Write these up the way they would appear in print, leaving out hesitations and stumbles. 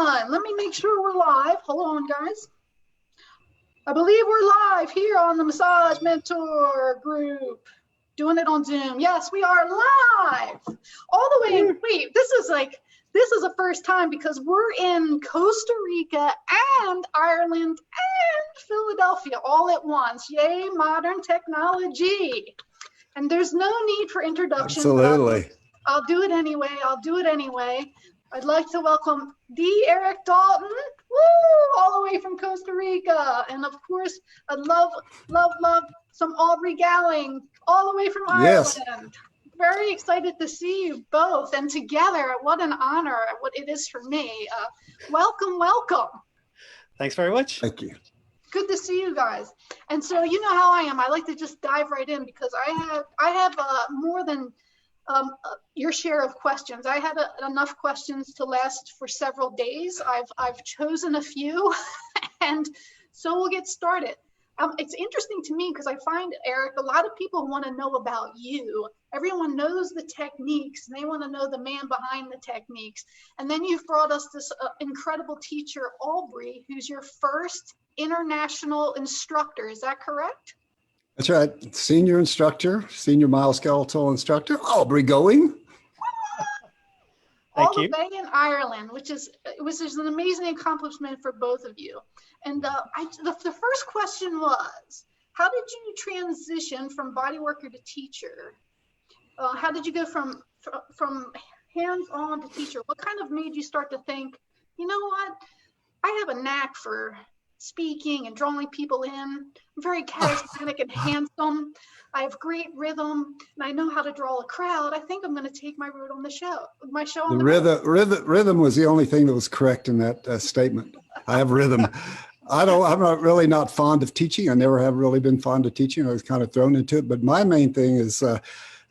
everyone. Let me make sure we're live. Hold on, guys. I believe we're live here on the Massage Mentor group. Doing it on Zoom. Yes, we are live. All the way in, wait, this is a first time because we're in Costa Rica and Ireland and Philadelphia all at once. Yay, modern technology. And there's no need for introduction. Absolutely. I'll do it anyway. I'd like to welcome the Erik Dalton, all the way from Costa Rica. And of course, I'd love some Aubrey Galling, all the way from Ireland. Yes. Very excited to see you both and together. What an honor, what it is for me. Welcome. Thanks very much. Thank you. Good to see you guys. And so you know how I am. I like to just dive right in because I have more than your share of questions. I had enough questions to last for several days. I've chosen a few, and so we'll get started. It's interesting to me because I find, Erik, a lot of people want to know about you. Everyone knows the techniques, and they want to know the man behind the techniques. And then you've brought us this incredible teacher, Aubrey, who's your first international instructor. Is that correct? That's right. Senior instructor, senior myoskeletal instructor, Aubrey going. All the way in Ireland, which is an amazing accomplishment for both of you. And the first question was, how did you transition from body worker to teacher? How did you go from hands-on to teacher? What kind of made you start to think, you know what, I have a knack for speaking and drawing people in. I'm very charismatic and handsome. I have great rhythm, and I know how to draw a crowd. I think I'm going to take my route on the show. Rhythm was the only thing that was correct in that statement. I have rhythm. I'm not really not fond of teaching. I never have really been fond of teaching. I was kind of thrown into it. But my main thing is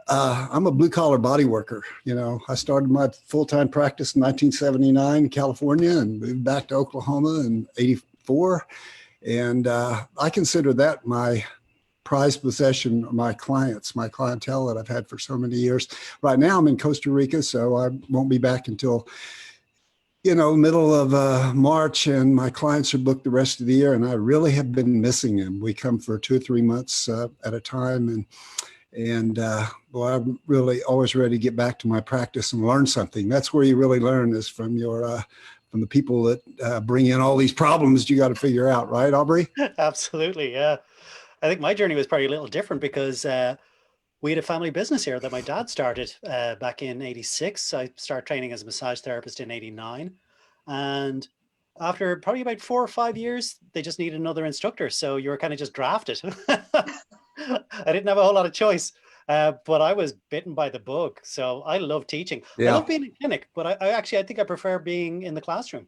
I'm a blue collar body worker. You know, I started my full-time practice in 1979 in California and moved back to Oklahoma in '84. And I consider that my prized possession, my clientele that I've had for so many years. Right now I'm in Costa Rica, so I won't be back until, middle of March, and my clients are booked the rest of the year, and I really have been missing them. We come for 2 or 3 months at a time, and I'm really always ready to get back to my practice and learn something. That's where you really learn, is from the people that bring in all these problems you got to figure out, right, Aubrey? Absolutely, yeah. I think my journey was probably a little different because we had a family business here that my dad started back in '86. I started training as a massage therapist in '89. And after probably about 4 or 5 years, they just needed another instructor. So you were kind of just drafted. I didn't have a whole lot of choice, but I was bitten by the bug. So I love teaching. Yeah. I love being in clinic, but I think I prefer being in the classroom.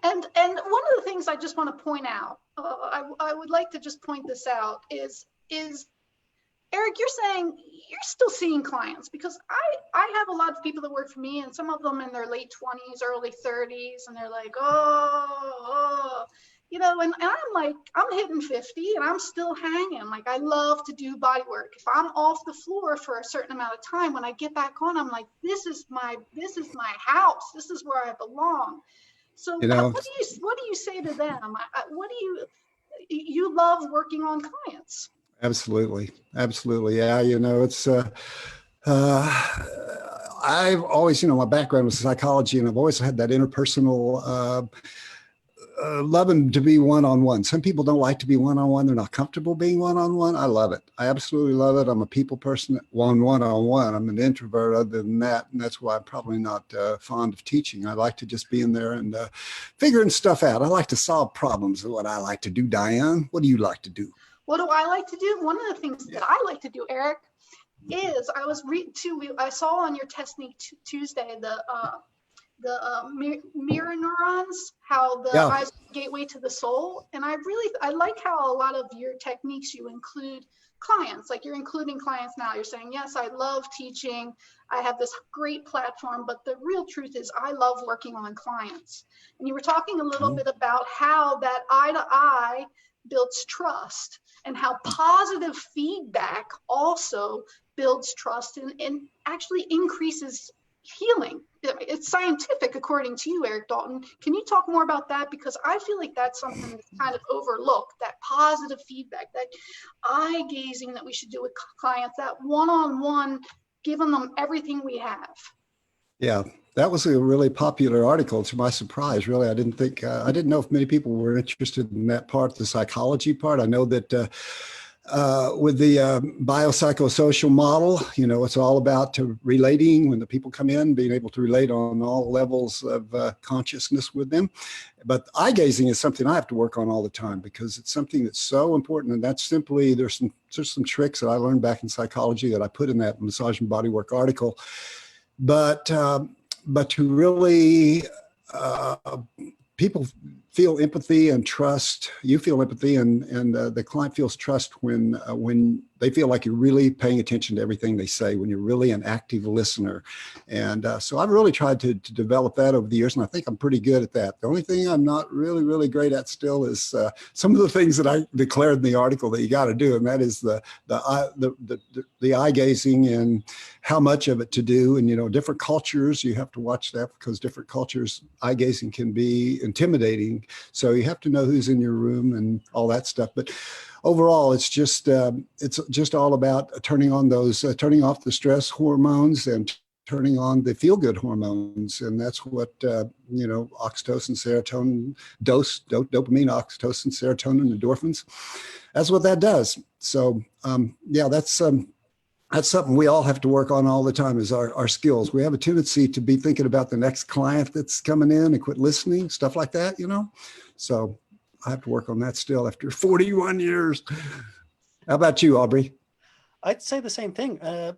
And one of the things I just want to point out, I would like to just point this out is Erik, you're saying you're still seeing clients, because I have a lot of people that work for me, and some of them in their late 20s, early 30s, and they're like, and I'm like, I'm hitting 50 and I'm still hanging. Like, I love to do body work. If I'm off the floor for a certain amount of time, when I get back on, I'm like, this is my house. This is where I belong. So what do you say to them? You love working on clients? Absolutely. Yeah. It's, I've always, my background was psychology, and I've always had that interpersonal, loving to be one-on-one. Some people don't like to be one-on-one. They're not comfortable being one-on-one. I love it. I absolutely love it. I'm a people person. One-on-one. I'm an introvert other than that. And that's why I'm probably not fond of teaching. I like to just be in there and figuring stuff out. I like to solve problems is what I like to do. Diane, what do you like to do? What do I like to do? One of the things that I like to do, Erik, is I saw on your Technique Tuesday the mirror neurons, how the eyes are the gateway to the soul. And I like how a lot of your techniques, you include clients. Like, you're including clients now. You're saying, yes, I love teaching. I have this great platform, but the real truth is I love working on clients. And you were talking a little bit about how that eye-to-eye builds trust, and how positive feedback also builds trust and actually increases healing. It's scientific, according to you, Erik Dalton. Can you talk more about that? Because I feel like that's something that's kind of overlooked, that positive feedback, that eye gazing that we should do with clients, that one-on-one, giving them everything we have. Yeah, that was a really popular article, to my surprise. Really, I didn't know if many people were interested in that part, the psychology part. I know that with the biopsychosocial model, it's all about relating when the people come in, being able to relate on all levels of consciousness with them. But eye gazing is something I have to work on all the time, because it's something that's so important. And that's simply, there's some tricks that I learned back in psychology that I put in that Massage and Bodywork article. But to really, people feel empathy and trust. You feel empathy, and the client feels trust when they feel like you're really paying attention to everything they say, when you're really an active listener. And so I've really tried to develop that over the years, and I think I'm pretty good at that. The only thing I'm not really, really great at still is some of the things that I declared in the article that you got to do, and that is the eye gazing and how much of it to do. And different cultures, you have to watch that, because different cultures, eye gazing can be intimidating. So you have to know who's in your room and all that stuff. But overall, it's just all about turning off the stress hormones and turning on the feel-good hormones. And that's what, oxytocin, serotonin, dopamine, oxytocin, serotonin, endorphins. That's what that does. So, that's something we all have to work on all the time, is our skills. We have a tendency to be thinking about the next client that's coming in and quit listening, stuff like that, So I have to work on that still after 41 years. How about you, Aubrey? I'd say the same thing. I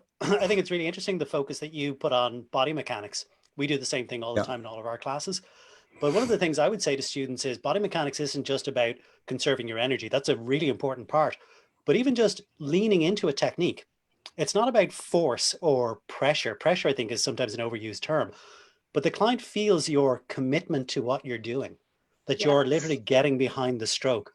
think it's really interesting, the focus that you put on body mechanics. We do the same thing all the time in all of our classes. But one of the things I would say to students is body mechanics isn't just about conserving your energy. That's a really important part. But even just leaning into a technique. It's not about force or pressure. Pressure, I think, is sometimes an overused term. But the client feels your commitment to what you're doing, that you're literally getting behind the stroke,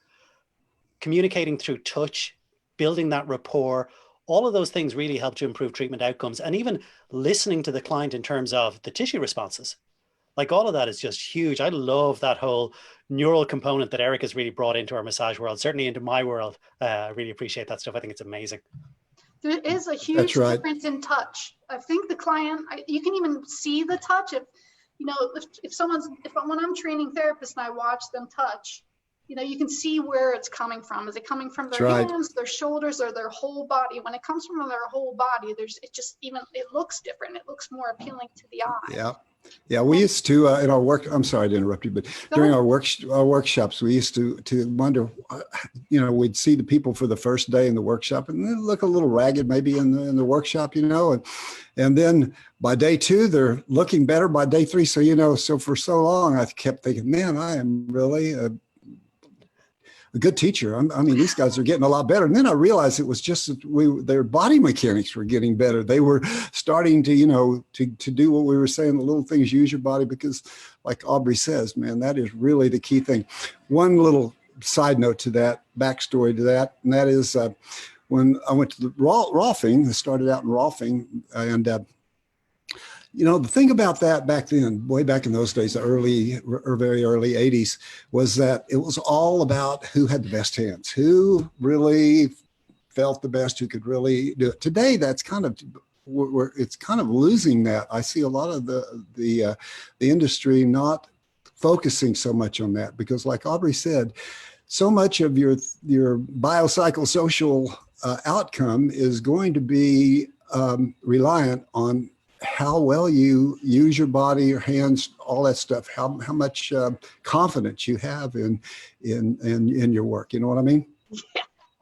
communicating through touch, building that rapport. All of those things really help to improve treatment outcomes, and even listening to the client in terms of the tissue responses. Like, all of that is just huge. I love that whole neural component that Erik has really brought into our massage world, certainly into my world. I really appreciate that stuff. I think it's amazing. There is a huge difference in touch. I think the client, you can even see the touch. If when I'm training therapists and I watch them touch, you can see where it's coming from. Is it coming from their hands, their shoulders, or their whole body? When it comes from their whole body, it looks different. It looks more appealing to the eye. Yeah. Yeah, we used to in our work. I'm sorry to interrupt you, but during our workshops, we used to wonder. We'd see the people for the first day in the workshop, and they look a little ragged, maybe in the workshop, and then by day 2, they're looking better. By day 3, so for so long, I kept thinking, man, I am really a good teacher. I mean, these guys are getting a lot better. And then I realized it was just their body mechanics were getting better. They were starting to, to do what we were saying, the little things, use your body, because like Aubrey says, man, that is really the key thing. One little side note to that, backstory to that, and that is when I went to the Rolfing, I started out in Rolfing, and the thing about that back then, way back in those days, the very early 80s, was that it was all about who had the best hands, who really felt the best, who could really do it. Today, it's kind of losing that. I see a lot of the industry not focusing so much on that, because like Aubrey said, so much of your biopsychosocial outcome is going to be reliant on how well you use your body, your hands, all that stuff, how much confidence you have in your work. You know what I mean?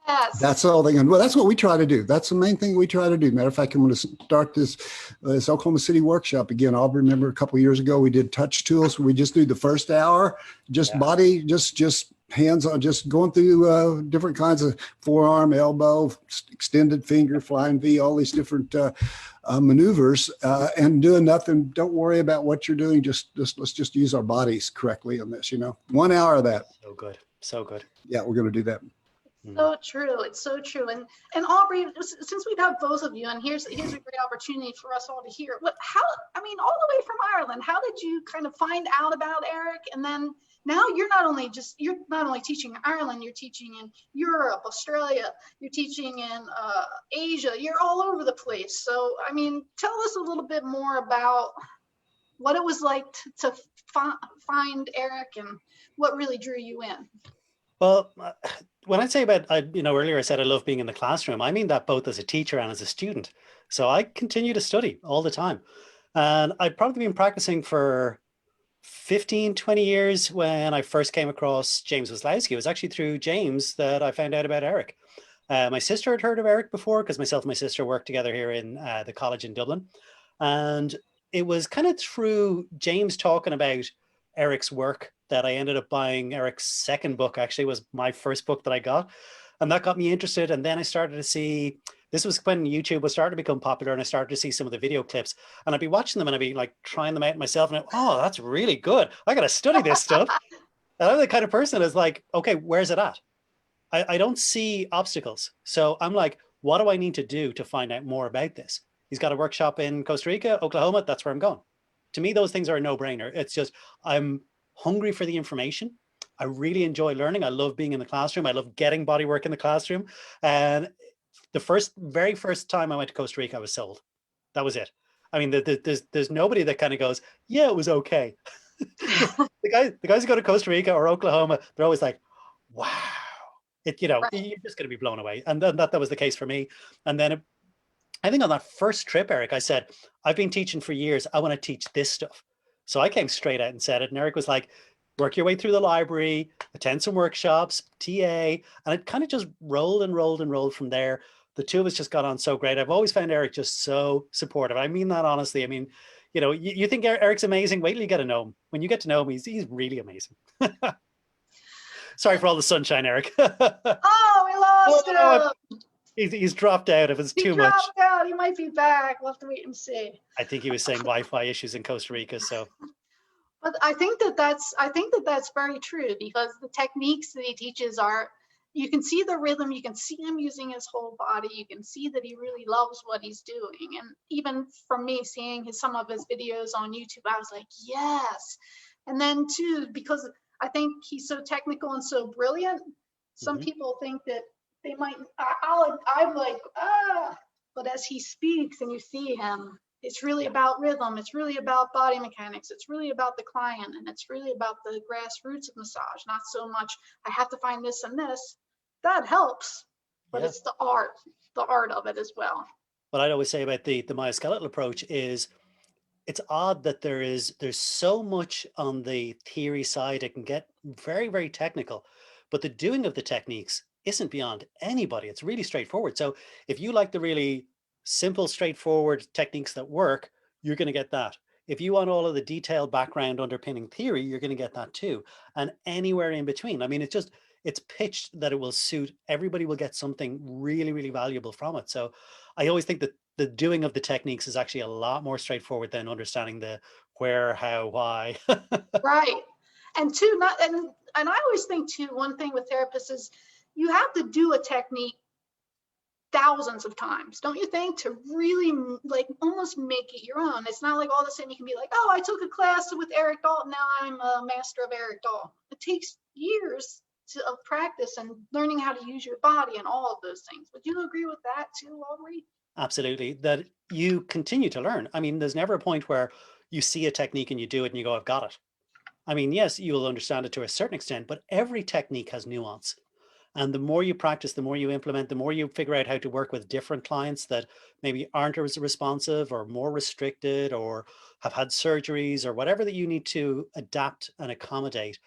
Yes. That's the whole thing. And well, that's what we try to do. That's the main thing we try to do. Matter of fact, I'm going to start this Oklahoma City workshop again. I'll remember a couple of years ago, we did touch tools. We just do the first hour, body, just hands on, just going through different kinds of forearm, elbow, extended finger, flying V, all these different maneuvers, and doing nothing. Don't worry about what you're doing. Let's just use our bodies correctly on this. 1 hour of that. So good. Yeah, we're going to do that. Mm. So true. It's so true. And Aubrey, since we have both of you, and here's a great opportunity for us all to hear. I mean, all the way from Ireland, how did you kind of find out about Erik? And then now you're not only teaching in Ireland, you're teaching in Europe, Australia, you're teaching in Asia. You're all over the place. So, I mean, tell us a little bit more about what it was like to find Erik and what really drew you in. Well, when I say about, earlier I said I love being in the classroom, I mean that both as a teacher and as a student. So I continue to study all the time. And I'd probably been practicing for 15, 20 years when I first came across James Waslowski. It was actually through James that I found out about Erik. My sister had heard of Erik before because myself and my sister worked together here in the college in Dublin. And it was kind of through James talking about Erik's work that I ended up buying Erik's second book, actually was my first book that I got. And that got me interested. And then I started to see, this was when YouTube was starting to become popular, and I started to see some of the video clips, and I'd be watching them and I'd be like trying them out myself. And oh, that's really good. I got to study this stuff. And I'm the kind of person that's like, okay, where's it at? I don't see obstacles. So I'm like, what do I need to do to find out more about this? He's got a workshop in Costa Rica, Oklahoma. That's where I'm going. To me, those things are a no-brainer. It's just, I'm hungry for the information. I really enjoy learning. I love being in the classroom. I love getting body work in the classroom. And the very first time I went to Costa Rica, I was sold. That was it. I mean, there's nobody that kind of goes, yeah, it was okay. The guys who go to Costa Rica or Oklahoma, they're always like, wow. Right. You're just going to be blown away. And then that was the case for me. And then I think on that first trip, Erik, I said, I've been teaching for years. I want to teach this stuff. So I came straight out and said it. And Erik was like, work your way through the library, attend some workshops, TA. And it kind of just rolled and rolled and rolled from there. The two of us just got on so great. I've always found Erik just so supportive. I mean that honestly. I mean, you think Erik's amazing. Wait till you get to know him. When you get to know him, he's really amazing. Sorry for all the sunshine, Erik. Oh, we lost him. He's dropped out. If it's too much. He dropped out. He might be back. We'll have to wait and see. I think he was saying Wi-Fi issues in Costa Rica. So, but I think that's very true, because the techniques that he teaches are, you can see the rhythm, you can see him using his whole body, you can see that he really loves what he's doing. And even from me seeing some of his videos on YouTube, I was like, yes. And then too, because I think he's so technical and so brilliant, some people think that they might, I'm like, but as he speaks and you see him, it's really about rhythm. It's really about body mechanics. It's really about the client, and it's really about the grassroots of massage, not so much, I have to find this and this. That helps, but it's the art of it as well. What I'd always say about the myoskeletal approach is, it's odd that there's so much on the theory side. It can get very, very technical, but the doing of the techniques isn't beyond anybody. It's really straightforward. So if you like the really simple, straightforward techniques that work, you're going to get that. If you want all of the detailed background underpinning theory, you're going to get that too. And anywhere in between. I mean, it's pitched that it will suit everybody, will get something really, really valuable from it. So I always think that the doing of the techniques is actually a lot more straightforward than understanding the where, how, why. Right. And two, and I always think too, one thing with therapists is you have to do a technique thousands of times, don't you think, to really like almost make it your own. It's not like all of a sudden you can be like, oh, I took a class with Erik Dalton, now I'm a master of Erik Dalton. It takes years of practice and learning how to use your body and all of those things. Would you agree with that too, Aubrey? Absolutely, that you continue to learn. I mean, there's never a point where you see a technique and you do it and you go, I've got it. I mean, yes, you will understand it to a certain extent, but every technique has nuance. And the more you practice, the more you implement, the more you figure out how to work with different clients that maybe aren't as responsive or more restricted or have had surgeries or whatever that you need to adapt and accommodate.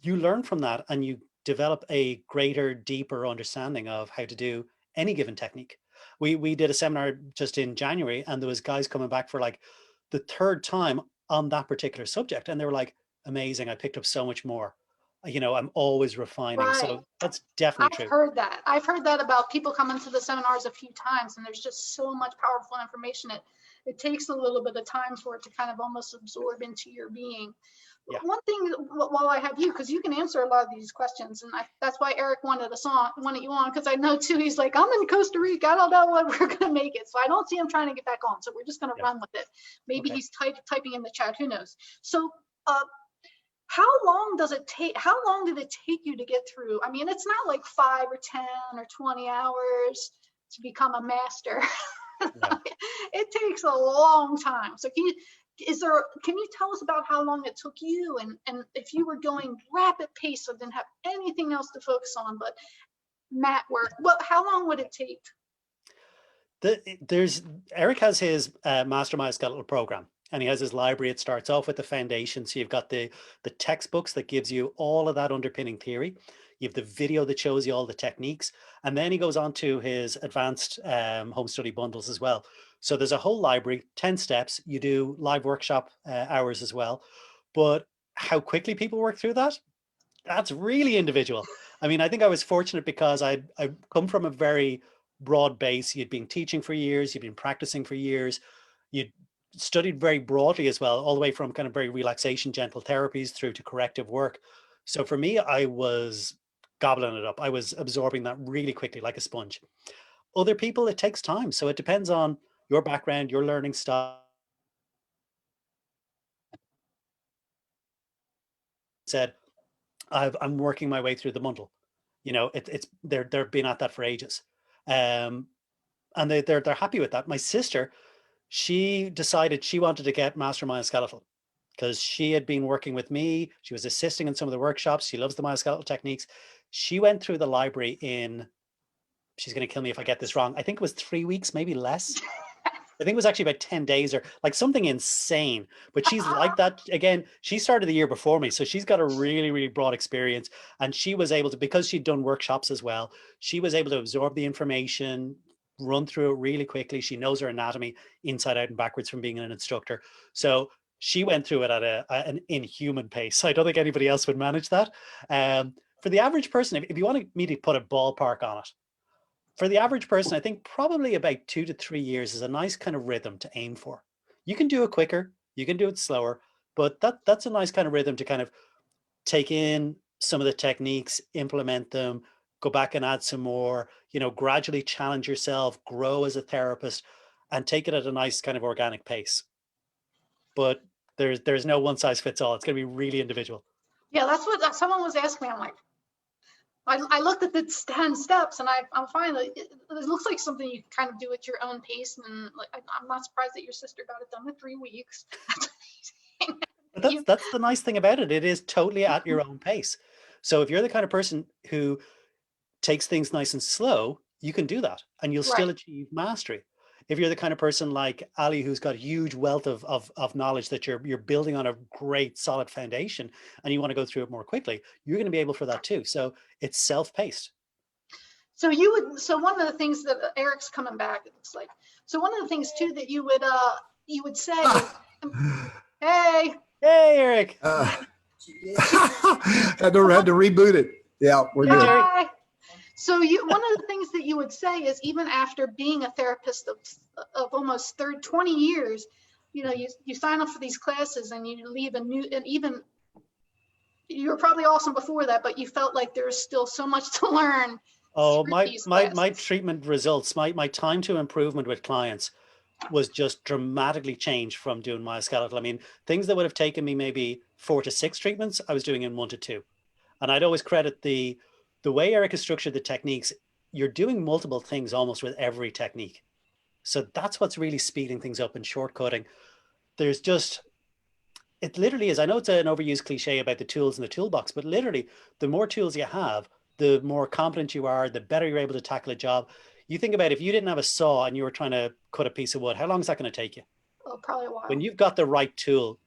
You learn from that and you develop a greater, deeper understanding of how to do any given technique. We did a seminar just in January, and there was guys coming back for like the third time on that particular subject. And they were like, amazing, I picked up so much more. I'm always refining. Right. So that's definitely true. I've heard that about people coming to the seminars a few times, and there's just so much powerful information. It takes a little bit of time for it to kind of almost absorb into your being. Yeah. One thing while I have you, because you can answer a lot of these questions, and that's why Erik wanted you on, because I know too, he's like, I'm in Costa Rica, I don't know when we're going to make it. So I don't see him trying to get back on. So we're just going to run with it. Maybe he's typing in the chat, who knows? So how long did it take you to get through? I mean, it's not like 5 or 10 or 20 hours to become a master. No. It takes a long time. So can you tell us about how long it took you, and if you were going rapid pace, so didn't have anything else to focus on but mat work, well, how long would it take? Erik has his Mastermind Skeletal program, and he has his library. It starts off with the foundation. So you've got the textbooks that gives you all of that underpinning theory. You have the video that shows you all the techniques. And then he goes on to his advanced home study bundles as well. So there's a whole library, 10 steps. You do live workshop hours as well. But how quickly people work through that, that's really individual. I mean, I think I was fortunate because I come from a very broad base. You'd been teaching for years, you'd been practicing for years, you'd studied very broadly as well, all the way from kind of very relaxation, gentle therapies through to corrective work. So for me, I was gobbling it up. I was absorbing that really quickly like a sponge. Other people, it takes time. So it depends on your background, your learning style. Said, I'm working my way through the bundle. You know, they've been at that for ages. And they're happy with that. My sister, she decided she wanted to get Mastermind Skeletal because she had been working with me. She was assisting in some of the workshops. She loves the myskeletal techniques. She went through the library in, she's going to kill me if I get this wrong, I think it was 3 weeks, maybe less. I think it was actually about 10 days or like something insane. But she's like that. Again, she started the year before me. So she's got a really, really broad experience. And she was able to, because she'd done workshops as well, she was able to absorb the information, run through it really quickly. She knows her anatomy inside out and backwards from being an instructor. So she went through it at an inhuman pace. I don't think anybody else would manage that. For the average person, if you wanted me to put a ballpark on it, for the average person, I think probably about 2 to 3 years is a nice kind of rhythm to aim for. You can do it quicker, you can do it slower, but that's a nice kind of rhythm to kind of take in some of the techniques, implement them, go back and add some more, you know, gradually challenge yourself, grow as a therapist, and take it at a nice kind of organic pace. But there's no one size fits all. It's going to be really individual. Yeah, that's what someone was asking me. I'm like, I looked at the 10 steps and I'm fine. It looks like something you can kind of do at your own pace. And like, I'm not surprised that your sister got it done in 3 weeks. But that's the nice thing about it. It is totally at your own pace. So if you're the kind of person who takes things nice and slow, you can do that and you'll still achieve mastery. If you're the kind of person like Ali, who's got a huge wealth of knowledge that you're building on a great solid foundation and you want to go through it more quickly, you're going to be able for that too. So it's self-paced. So one of the things that Erik's coming back, it looks like. So one of the things too that you would say, hey, Erik. Had to reboot it. Yeah, we're good. Hi. So one of the things that you would say is even after being a therapist of almost 20 years, you know, you sign up for these classes and you leave and even you were probably awesome before that, but you felt like there's still so much to learn. Oh, my treatment results, my time to improvement with clients was just dramatically changed from doing myskeletal. I mean, things that would have taken me maybe 4 to 6 treatments, I was doing in 1 to 2. And I'd always credit the way Erik has structured the techniques. You're doing multiple things almost with every technique. So that's what's really speeding things up and shortcutting. There's just, it literally is, I know it's an overused cliche about the tools in the toolbox, but literally the more tools you have, the more competent you are, the better you're able to tackle a job. You think about if you didn't have a saw and you were trying to cut a piece of wood, how long is that going to take you? Oh, probably a while. When you've got the right tool,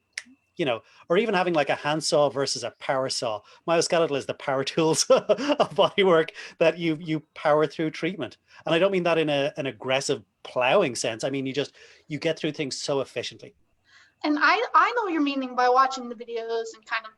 you know, or even having like a handsaw versus a power saw. Myskeletal is the power tools of bodywork that you power through treatment. And I don't mean that in an aggressive plowing sense. I mean, you get through things so efficiently. And I know what you're meaning by watching the videos and kind of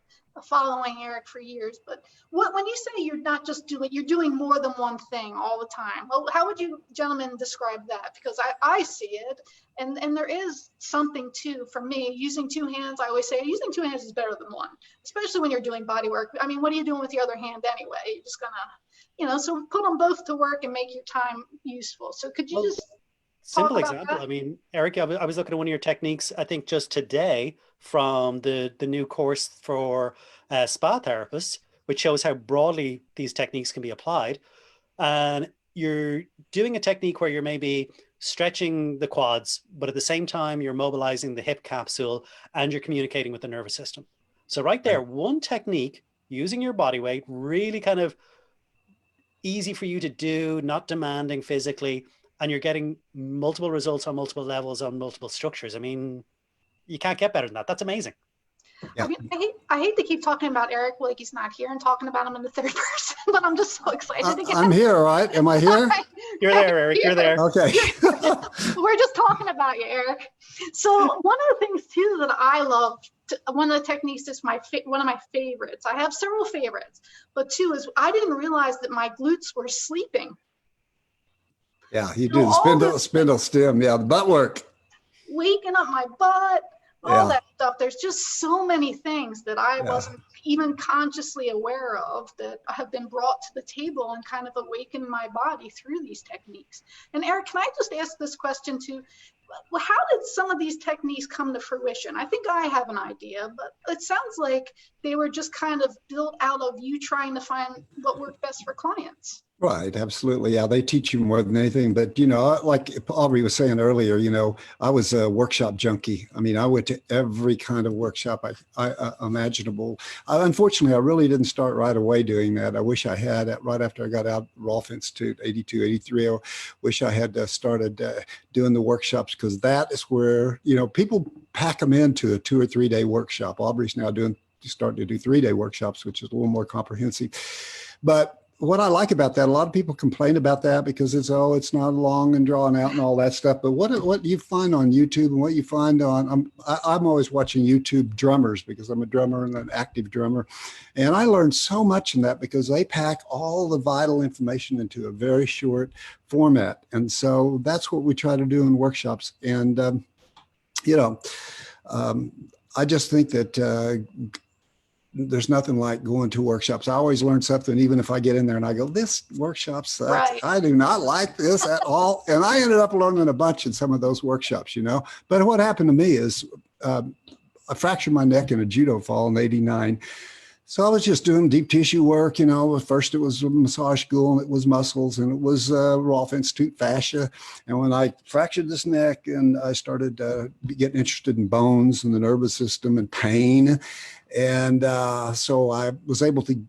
following Erik for years, but when you say you're not just you're doing more than one thing all the time, well, how would you gentlemen describe that? Because I see it, and there is something too, for me, using two hands. I always say using two hands is better than one, especially when you're doing body work. I mean, what are you doing with the other hand anyway? You're just gonna, so put them both to work and make your time useful. So could you just Simple talk about example. that? I mean, Erik, I was looking at one of your techniques, I think just today from the new course for spa therapists, which shows how broadly these techniques can be applied. And you're doing a technique where you're maybe stretching the quads, but at the same time, you're mobilizing the hip capsule and you're communicating with the nervous system. So right there, one technique using your body weight, really kind of easy for you to do, not demanding physically, and you're getting multiple results on multiple levels on multiple structures. I mean, you can't get better than that. That's amazing. Yeah. I mean, I hate to keep talking about Erik like he's not here and talking about him in the third person, but I'm just so excited to get I'm here, right? Am I here? You're there, Erik. You're there. Okay. We're just talking about you, Erik. So one of the things too that I love, one of the techniques is one of my favorites. I have several favorites, but two is I didn't realize that my glutes were sleeping. Yeah, you do the spindle stem. Yeah, the butt work. Waking up my butt, all that stuff. There's just so many things that I wasn't even consciously aware of that have been brought to the table and kind of awakened my body through these techniques. And Erik, can I just ask this question too? How did some of these techniques come to fruition? I think I have an idea, but it sounds like they were just kind of built out of you trying to find what worked best for clients. Right, absolutely. Yeah, they teach you more than anything. But, like Aubrey was saying earlier, I was a workshop junkie. I mean, I went to every kind of workshop I imaginable. Unfortunately, I really didn't start right away doing that. I wish I had. Right after I got out of Rolf Institute, 82, 83, I wish I had started doing the workshops, because that is where, people pack them into a 2 or 3 day workshop. Aubrey's now starting to do 3-day workshops, which is a little more comprehensive. But what I like about that, a lot of people complain about that because it's not long and drawn out and all that stuff. But what you find on YouTube and what you find on, I'm always watching YouTube drummers because I'm a drummer and an active drummer. And I learned so much in that because they pack all the vital information into a very short format. And so that's what we try to do in workshops. And, I just think that there's nothing like going to workshops. I always learn something, even if I get in there and I go, this workshop sucks. Right. I do not like this at all. And I ended up learning a bunch in some of those workshops, But what happened to me is I fractured my neck in a judo fall in '89. So I was just doing deep tissue work, First it was a massage school and it was muscles and it was Rolf Institute fascia. And when I fractured this neck and I started getting interested in bones and the nervous system and pain. And so I was able to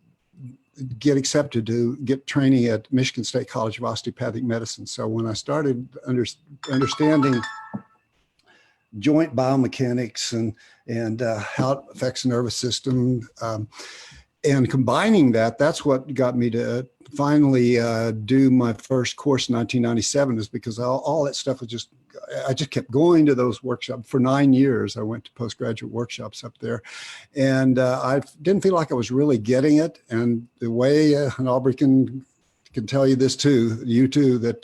get accepted to get training at Michigan State College of Osteopathic Medicine. So when I started understanding joint biomechanics and how it affects the nervous system, and combining that's what got me to finally do my first course in 1997, is because all that stuff was I just kept going to those workshops. For 9 years, I went to postgraduate workshops up there, and I didn't feel like I was really getting it. And the way, and Aubrey can tell you this too, you too, that,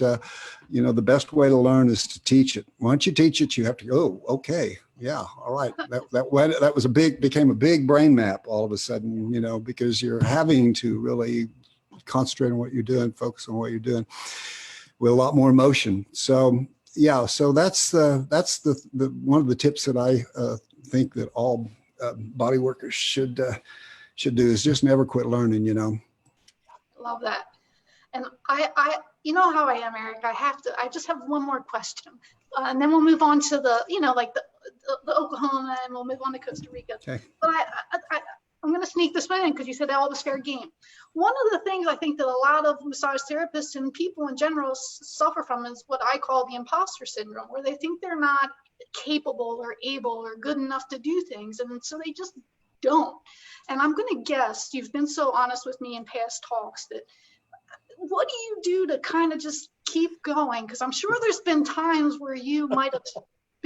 the best way to learn is to teach it. Once you teach it, you have to go, okay, yeah, all right. That became a big brain map all of a sudden, because you're having to really concentrate on what you're doing, focus on what you're doing with a lot more emotion. So, yeah, so that's the one of the tips that I think that all body workers should do, is just never quit learning, Love that. And I how I am, Erik. I just have one more question, and then we'll move on to the Oklahoma, and we'll move on to Costa Rica. Okay. But I'm going to sneak this one in because you said all was fair game. One of the things I think that a lot of massage therapists and people in general suffer from is what I call the imposter syndrome, where they think they're not capable or able or good enough to do things, and so they just don't. And I'm going to guess, you've been so honest with me in past talks, that what do you do to kind of just keep going? Because I'm sure there's been times where you might have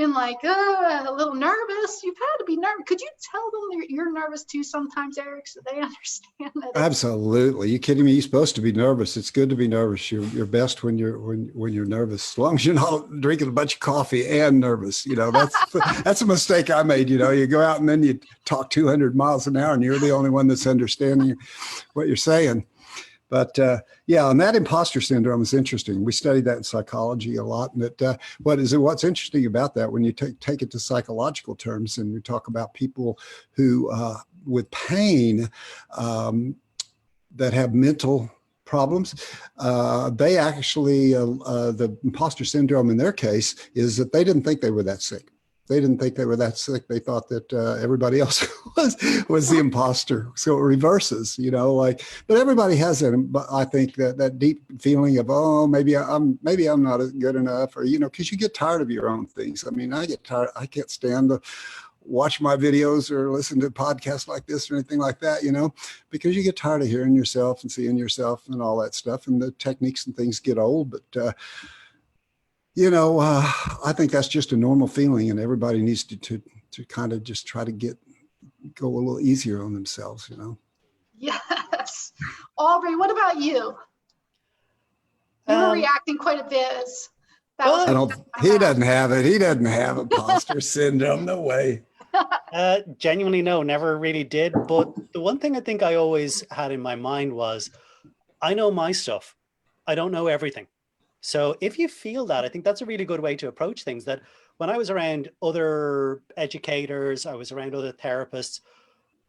been like a little nervous. You've had to be nervous. Could you tell them that you're nervous too sometimes, Erik, so they understand that? Absolutely. You kidding me? You're supposed to be nervous. It's good to be nervous. You're best when you're nervous, as long as you're not drinking a bunch of coffee and nervous. That's a mistake I made. You go out and then you talk 200 miles an hour and you're the only one that's understanding what you're saying. But and that imposter syndrome is interesting. We studied that in psychology a lot. And what's interesting about that, when you take it to psychological terms and we talk about people who with pain that have mental problems, they actually, the imposter syndrome in their case is that they didn't think they were that sick. They didn't think they were that sick. They thought that everybody else was the imposter. So it reverses, but everybody has that. But I think that deep feeling of, oh, maybe I'm not good enough, or, because you get tired of your own things. I mean, I get tired. I can't stand to watch my videos or listen to podcasts like this or anything like that, because you get tired of hearing yourself and seeing yourself and all that stuff. And the techniques and things get old, but I think that's just a normal feeling, and everybody needs to kind of just try to go a little easier on themselves, Yes. Aubrey, what about you? You were reacting quite a bit. He doesn't have it. He doesn't have imposter syndrome. No way. Genuinely, no, never really did. But the one thing I think I always had in my mind was, I know my stuff. I don't know everything. So if you feel that, I think that's a really good way to approach things. That when I was around other educators, I was around other therapists,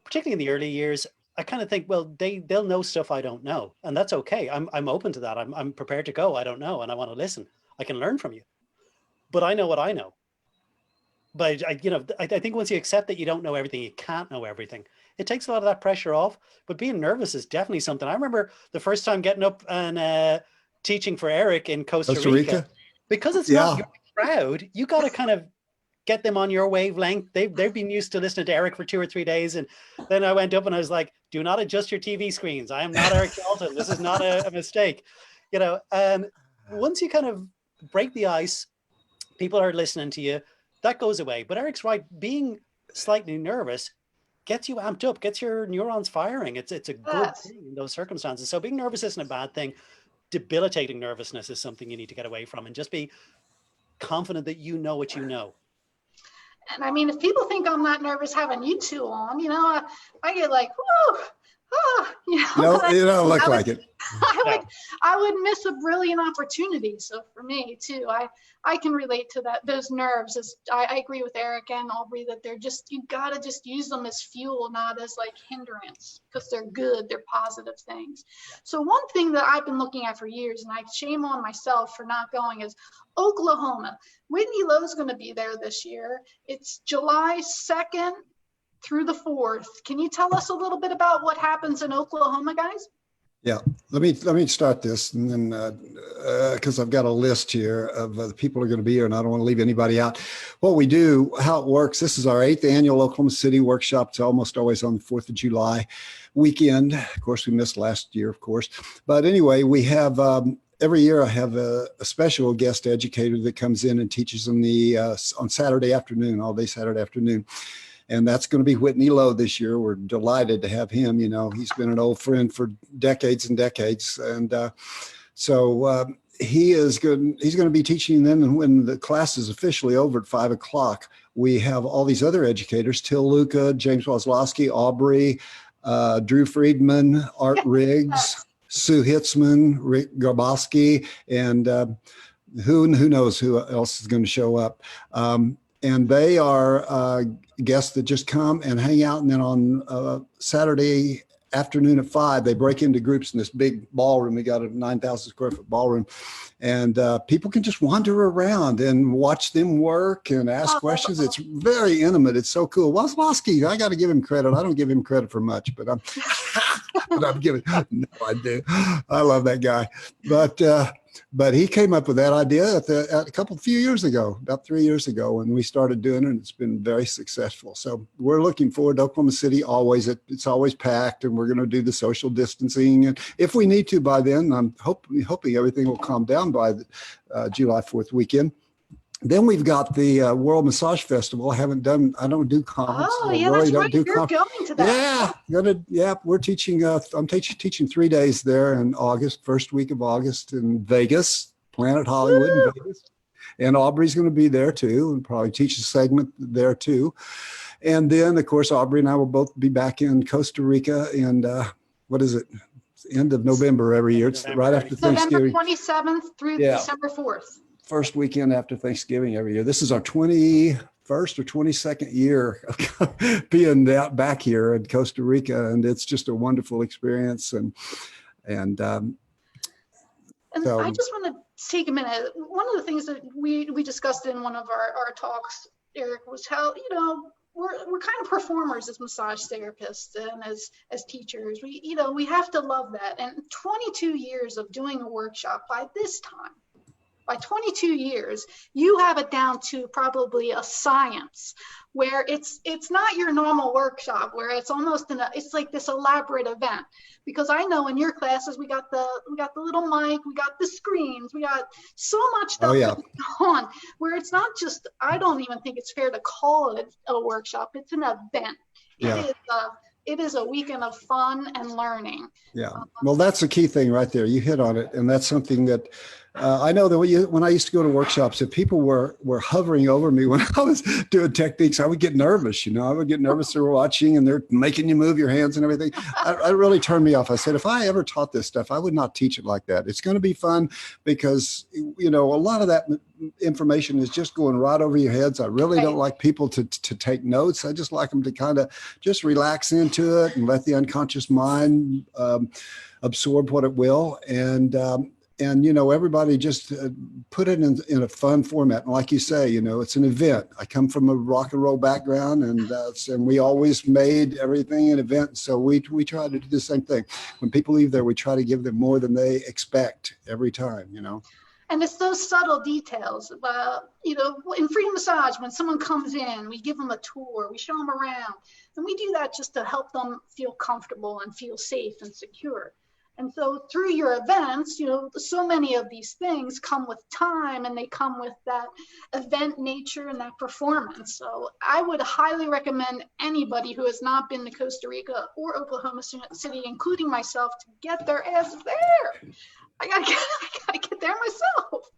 particularly in the early years, I kind of think, well, they'll know stuff I don't know, and that's okay. I'm open to that. I'm prepared to go. I don't know, and I want to listen. I can learn from you, but I know what I know. But I think once you accept that you don't know everything, you can't know everything, it takes a lot of that pressure off. But being nervous is definitely something. I remember the first time getting up and teaching for Erik in Costa Rica, because it's not your crowd. You got to kind of get them on your wavelength. They've been used to listening to Erik for 2 or 3 days. And then I went up and I was like, do not adjust your TV screens. I am not Erik Dalton. This is not a mistake. Once you kind of break the ice, people are listening to you, that goes away. But Erik's right. Being slightly nervous gets you amped up, gets your neurons firing. It's a good thing in those circumstances. So being nervous isn't a bad thing. Debilitating nervousness is something you need to get away from, and just be confident that you know what you know. And I mean, if people think I'm not nervous having you two on, I get like, whoa, No, you don't look like it. I would miss a brilliant opportunity. So for me too, I can relate to that. Those nerves, I agree with Erik and Aubrey that you gotta just use them as fuel, not as like hindrance, because they're good, they're positive things. So one thing that I've been looking at for years, and I shame on myself for not going, is Oklahoma. Whitney Lowe's going to be there this year. It's July 2nd through the 4th. Can you tell us a little bit about what happens in Oklahoma, guys? Yeah, let me start this, and then because I've got a list here of the people who are going to be here, and I don't want to leave anybody out. What we do, how it works, this is our 8th annual Oklahoma City workshop. It's almost always on the 4th of July weekend. Of course, we missed last year, of course. But anyway, we have every year I have a special guest educator that comes in and teaches them on Saturday afternoon, all day Saturday afternoon. And that's going to be Whitney Lowe this year. We're delighted to have him. He's been an old friend for decades and decades. And so he is good. He's going to be teaching them. And when the class is officially over at 5 o'clock, we have all these other educators, Till Luca, James Wozlowski, Aubrey, Drew Friedman, Art Riggs, Sue Hitzman, Rick Garbowski, and who knows who else is going to show up. And they are guests that just come and hang out. And then on Saturday afternoon at 5, they break into groups in this big ballroom. We got a 9,000 square foot ballroom. And people can just wander around and watch them work and ask questions. It's very intimate. It's so cool. Wozlowski, I got to give him credit. I don't give him credit for much, but I'm giving, no, I do. I love that guy. But he came up with that idea a few years ago, about 3 years ago, when we started doing it, and it's been very successful. So we're looking forward to Oklahoma City. It's always packed, and we're going to do the social distancing. And if we need to by then, I'm hoping everything will calm down by the July 4th weekend. Then we've got the World Massage Festival. I don't do conferences. Oh, I yeah, really that's don't right. do You're going to that. we're teaching. I'm teaching 3 days there in August, first week of August in Vegas, Planet Hollywood in Vegas. And Aubrey's going to be there too, and probably teach a segment there too. And then, of course, Aubrey and I will both be back in Costa Rica in, what is it? It's the end of November every year. It's right after Thanksgiving. November 27th through December 4th. First weekend after Thanksgiving every year. This is our 21st or 22nd year of being back here in Costa Rica, and it's just a wonderful experience. And I just want to take a minute. One of the things that we discussed in one of our talks, Erik, was how, we're kind of performers as massage therapists and as teachers. We have to love that. And 22 years of doing a workshop, by 22 years, you have it down to probably a science, where it's not your normal workshop, where it's almost it's like this elaborate event. Because I know in your classes we got the little mic, we got the screens, we got so much stuff going on, where it's not just, I don't even think it's fair to call it a workshop. It's an event. It is a weekend of fun and learning. Yeah, well, that's the key thing right there. You hit on it, and that's something that I know that when I used to go to workshops, if people were hovering over me when I was doing techniques, I would get nervous. I would get nervous. They're watching and they're making you move your hands and everything. It really turned me off. I said, if I ever taught this stuff, I would not teach it like that. It's going to be fun because, a lot of that information is just going right over your heads. I really don't like people to take notes. I just like them to kind of just relax into it and let the unconscious mind absorb what it will. And everybody just put it in a fun format. And like you say, it's an event. I come from a rock and roll background, and we always made everything an event. So we try to do the same thing. When people leave there, we try to give them more than they expect every time, And it's those subtle details. In Freedom Massage, when someone comes in, we give them a tour, we show them around. And we do that just to help them feel comfortable and feel safe and secure. And so through your events, so many of these things come with time, and they come with that event nature and that performance. So I would highly recommend anybody who has not been to Costa Rica or Oklahoma City, including myself, to get their asses there. I gotta get there myself.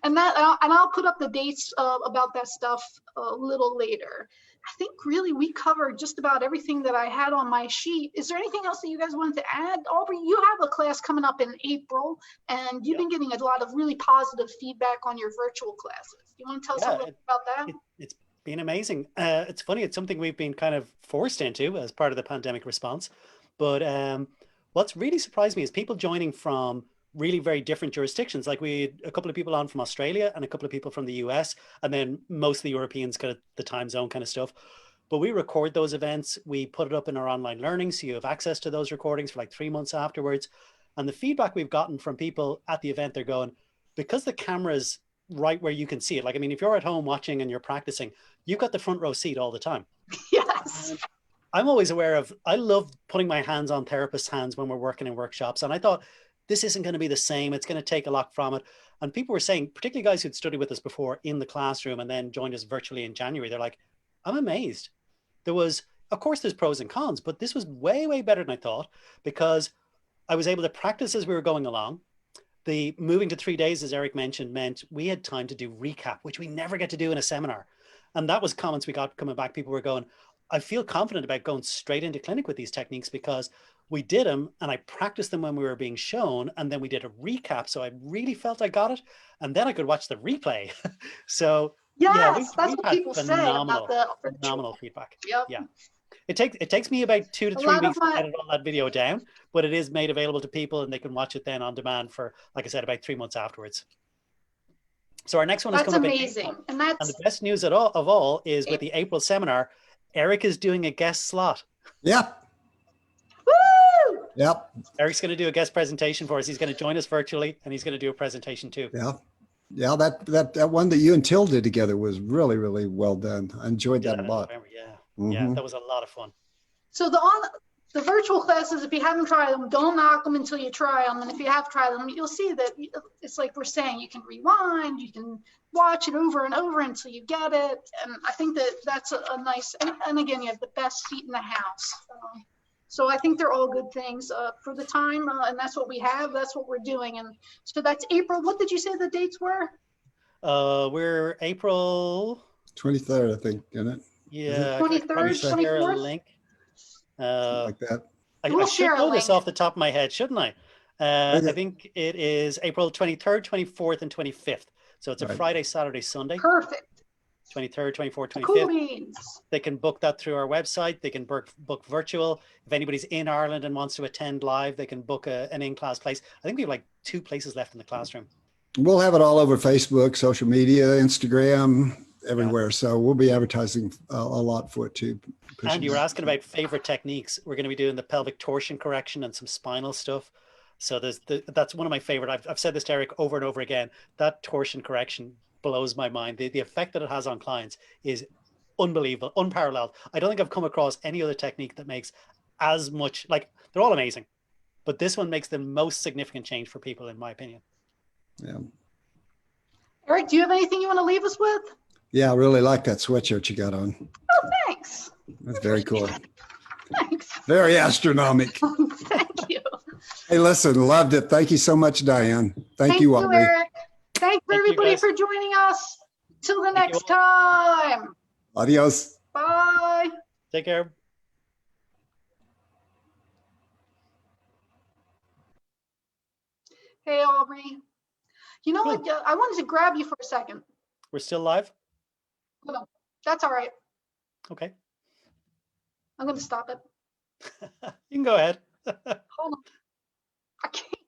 And I'll put up the dates about that stuff a little later. I think really we covered just about everything that I had on my sheet. Is there anything else that you guys wanted to add? Aubrey, you have a class coming up in April, and you've been getting a lot of really positive feedback on your virtual classes. Do you want to tell us a little bit about that? It's been amazing. It's funny. It's something we've been kind of forced into as part of the pandemic response. But what's really surprised me is people joining from really very different jurisdictions. Like we had a couple of people on from Australia and a couple of people from the US, and then most of the Europeans, kind of the time zone kind of stuff. But we record those events, we put it up in our online learning, so you have access to those recordings for like 3 months afterwards. And the feedback we've gotten from people at the event, they're going, because the camera's right where you can see it. Like, I mean, if you're at home watching and you're practicing, you've got the front row seat all the time. Yes. I'm always aware of, I love putting my hands on therapists' hands when we're working in workshops. And I thought, this isn't going to be the same. It's going to take a lot from it. And people were saying, particularly guys who'd studied with us before in the classroom and then joined us virtually in January, they're like, I'm amazed. Of course, there's pros and cons, but this was way, way better than I thought, because I was able to practice as we were going along. The moving to 3 days, as Erik mentioned, meant we had time to do recap, which we never get to do in a seminar. And that was comments we got coming back. People were going, I feel confident about going straight into clinic with these techniques because we did them and I practiced them when we were being shown, and then we did a recap. So I really felt I got it. And then I could watch the replay. So yes, that's what people say about the phenomenal feedback. Yep. Yeah. It takes me about 2 to 3 weeks to edit all that video down, but it is made available to people and they can watch it then on demand for, like I said, about 3 months afterwards. So our next one is coming. That's amazing. And the best news of all is with the April seminar, Erik is doing a guest slot. Yep. Woo! Yep. Erik's going to do a guest presentation for us. He's going to join us virtually, and he's going to do a presentation too. Yeah. Yeah, that one that you and Till did together was really, really well done. I enjoyed that a lot. Yeah. Mm-hmm. Yeah, that was a lot of fun. So the virtual classes, if you haven't tried them, don't knock them until you try them. And if you have tried them, you'll see that it's like we're saying, you can rewind, you can watch it over and over until you get it. And I think that that's a nice, and again, you have the best seat in the house. So I think they're all good things for the time. And that's what we have. That's what we're doing. And so that's April. What did you say the dates were? We're April 23rd, I think, isn't it? Yeah, I could 23rd, probably share a 24th? link. Something like that. We'll I should share a know this link. off the top of my head, shouldn't I? I think it is April 23rd, 24th, and 25th. So it's a Right. Friday, Saturday, Sunday. Perfect. 23rd, 24th, 25th. Cool beans. They can book that through our website. They can book virtual. If anybody's in Ireland and wants to attend live, they can book an in-class place. I think we have like 2 places left in the classroom. We'll have it all over Facebook, social media, Instagram, everywhere. So we'll be advertising a lot for it too. And you were asking about favorite techniques. We're going to be doing the pelvic torsion correction and some spinal stuff. So that's one of my favorite. I've said this to Erik over and over again. That torsion correction blows my mind. The effect that it has on clients is unbelievable, unparalleled. I don't think I've come across any other technique that makes as much, like, they're all amazing, but this one makes the most significant change for people, in my opinion. Yeah. Erik, do you have anything you want to leave us with? Yeah, I really like that sweatshirt you got on. Oh, thanks. That's very cool. Thanks. Very astronomical. Thank you. Hey, listen, loved it. Thank you so much, Diane. Thank you, Aubrey. Erik. Thank you, everybody, for joining us. Till the next time. Adios. Bye. Take care. Hey, Aubrey. You know what? I wanted to grab you for a second. We're still live? No, that's all right. Okay. I'm going to stop it. You can go ahead. Hold on. I can't.